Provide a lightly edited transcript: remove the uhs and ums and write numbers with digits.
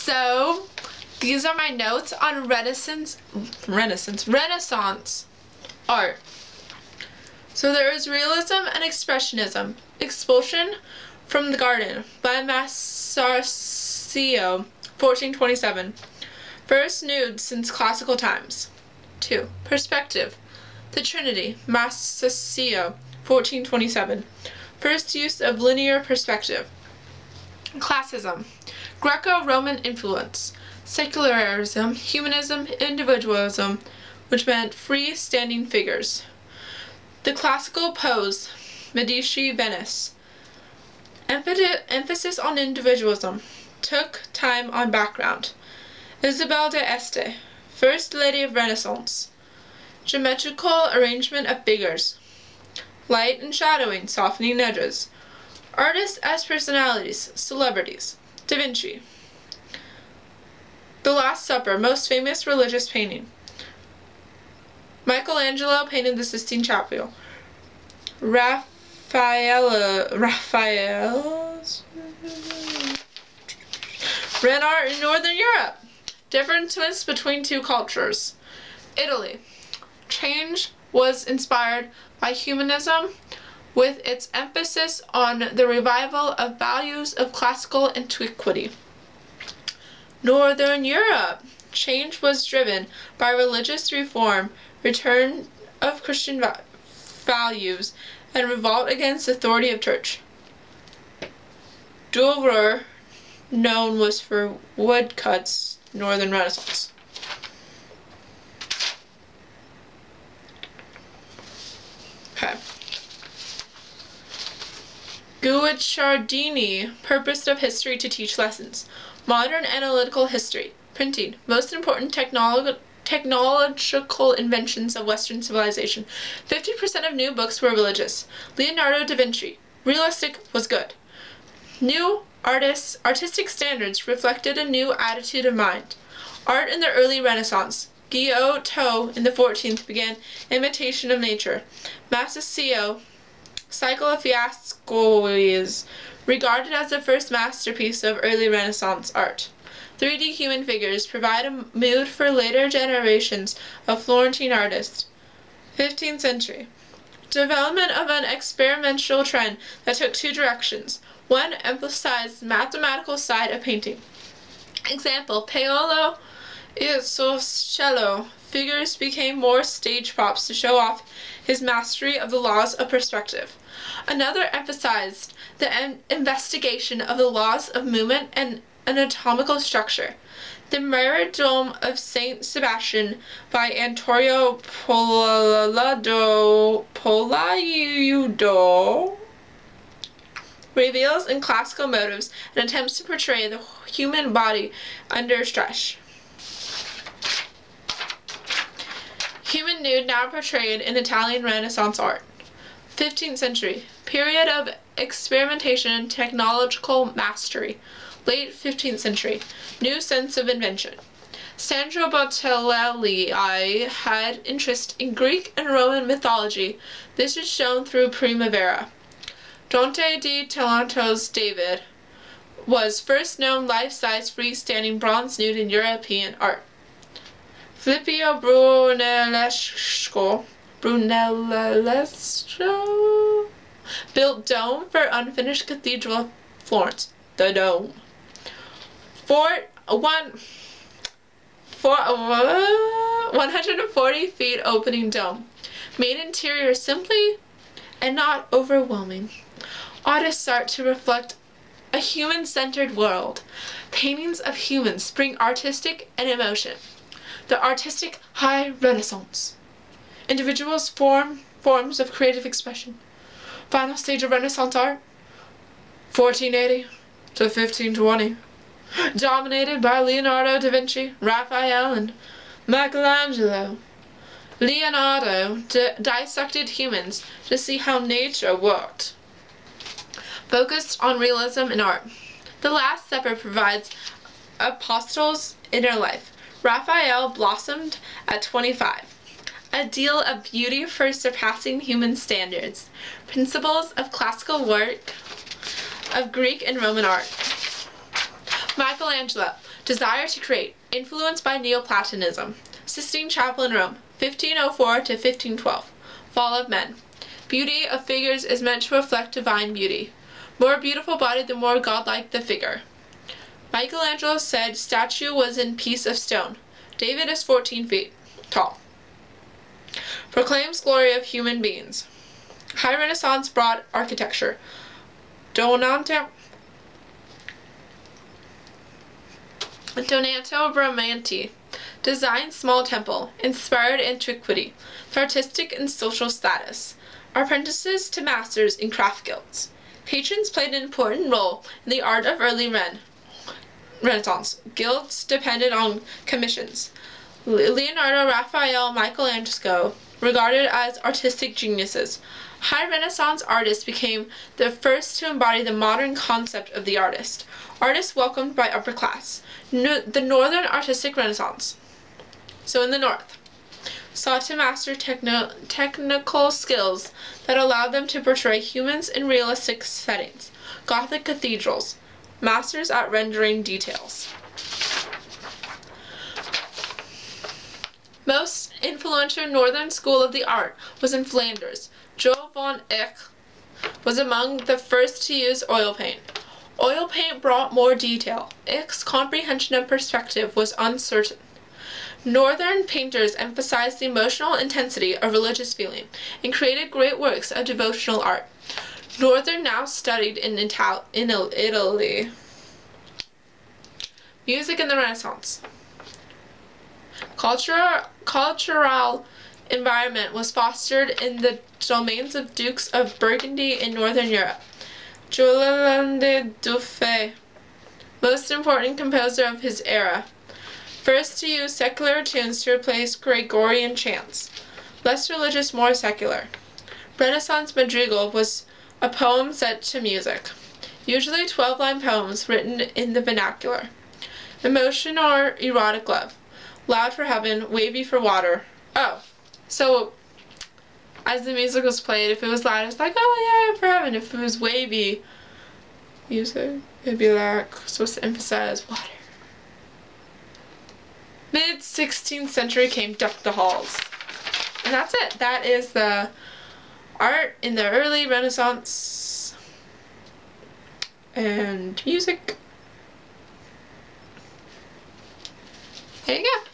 So these are my notes on Renaissance art. So there is realism and expressionism. Expulsion from the Garden by Masaccio, 1427. First nude since classical times. 2. Perspective. The Trinity, Masaccio, 1427. First use of linear perspective. Classism. Greco-Roman influence. Secularism, humanism, individualism, which meant free-standing figures. The classical pose, Medici, Venice. Emphasis on individualism. Took time on background. Isabel d'Este, First Lady of Renaissance. Geometrical arrangement of figures. Light and shadowing, softening edges. Artists as personalities, celebrities. Da Vinci. The Last Supper, most famous religious painting. Michelangelo painted the Sistine Chapel. Raphael ran art in Northern Europe. Differences between two cultures. Italy. Change was inspired by humanism with its emphasis on the revival of values of classical antiquity. Northern Europe. Change was driven by religious reform, return of Christian values, and revolt against the authority of church. Douvres, known was for woodcuts, Northern Renaissance. Okay. Guicciardini, purpose of history to teach lessons. Modern analytical history. Printing. Most important technological inventions of Western civilization. 50% of new books were religious. Leonardo da Vinci. Realistic was good. New artistic standards reflected a new attitude of mind. Art in the early Renaissance. Giotto in the 14th began imitation of nature. Masaccio, Cycle of Fiascos, regarded as the first masterpiece of early Renaissance art. 3D human figures provide a mood for later generations of Florentine artists. 15th century. Development of an experimental trend that took two directions. One emphasized the mathematical side of painting. Example, Paolo Isocello. Figures became more stage props to show off his mastery of the laws of perspective. Another emphasized the investigation of the laws of movement and anatomical structure. The Mirror Dome of Saint Sebastian by Antonio Pollaiudo reveals in classical motives and attempts to portray the human body under stress. Human nude now portrayed in Italian Renaissance art. 15th century. Period of experimentation and technological mastery. Late 15th century. New sense of invention. Sandro Botticelli had interest in Greek and Roman mythology. This is shown through Primavera. Dante di Taranto's David was first known life-size freestanding bronze nude in European art. Filippo Brunellesco built dome for unfinished Cathedral of Florence. The dome. 140 feet opening dome. Made interior simply and not overwhelming. Artists art to reflect a human-centered world. Paintings of humans bring artistic and emotion. The artistic high Renaissance. Individuals forms of creative expression. Final stage of Renaissance art, 1480 to 1520. Dominated by Leonardo da Vinci, Raphael, and Michelangelo. Leonardo dissected humans to see how nature worked. Focused on realism in art. The Last Supper provides apostles' inner life. Raphael blossomed at 25. Ideal of beauty for surpassing human standards. Principles of classical work of Greek and Roman art. Michelangelo, Desire to create, influenced by Neoplatonism. Sistine Chapel in Rome, 1504 to 1512. Fall of men. Beauty of figures is meant to reflect divine beauty. More beautiful body, the more godlike the figure. Michelangelo said statue was in piece of stone. David is 14 feet tall. Proclaims glory of human beings. High Renaissance broad architecture. Donato Bramante. Designed small temple. Inspired antiquity. For artistic and social status. Apprentices to masters in craft guilds. Patrons played an important role in the art of early Renaissance. Guilds depended on commissions. Leonardo, Raphael, Michelangelo, regarded as artistic geniuses. High Renaissance artists became the first to embody the modern concept of the artist. Artists welcomed by upper class. The Northern Artistic Renaissance. So in the North, sought to master technical skills that allowed them to portray humans in realistic settings. Gothic cathedrals. Masters at rendering details. Most influential northern school of the art was in Flanders. Jo van Eyck was among the first to use oil paint. Oil paint brought more detail. Eyck's comprehension of perspective was uncertain. Northern painters emphasized the emotional intensity of religious feeling and created great works of devotional art. Northern now studied in Italy. Music in the Renaissance. Cultural environment was fostered in the domains of Dukes of Burgundy in Northern Europe. Julien de Dufay, most important composer of his era. First to use secular tunes to replace Gregorian chants. Less religious, more secular. Renaissance madrigal was a poem set to music. Usually 12-line poems written in the vernacular. Emotion or erotic love. Loud for heaven, wavy for water. Oh, so as the music was played, if it was loud, it's like, oh yeah, for heaven. If it was wavy music, it'd be like supposed to emphasize water. Mid-16th century came Deck the Halls. And that's it. That is the art in the early Renaissance and music. There you go.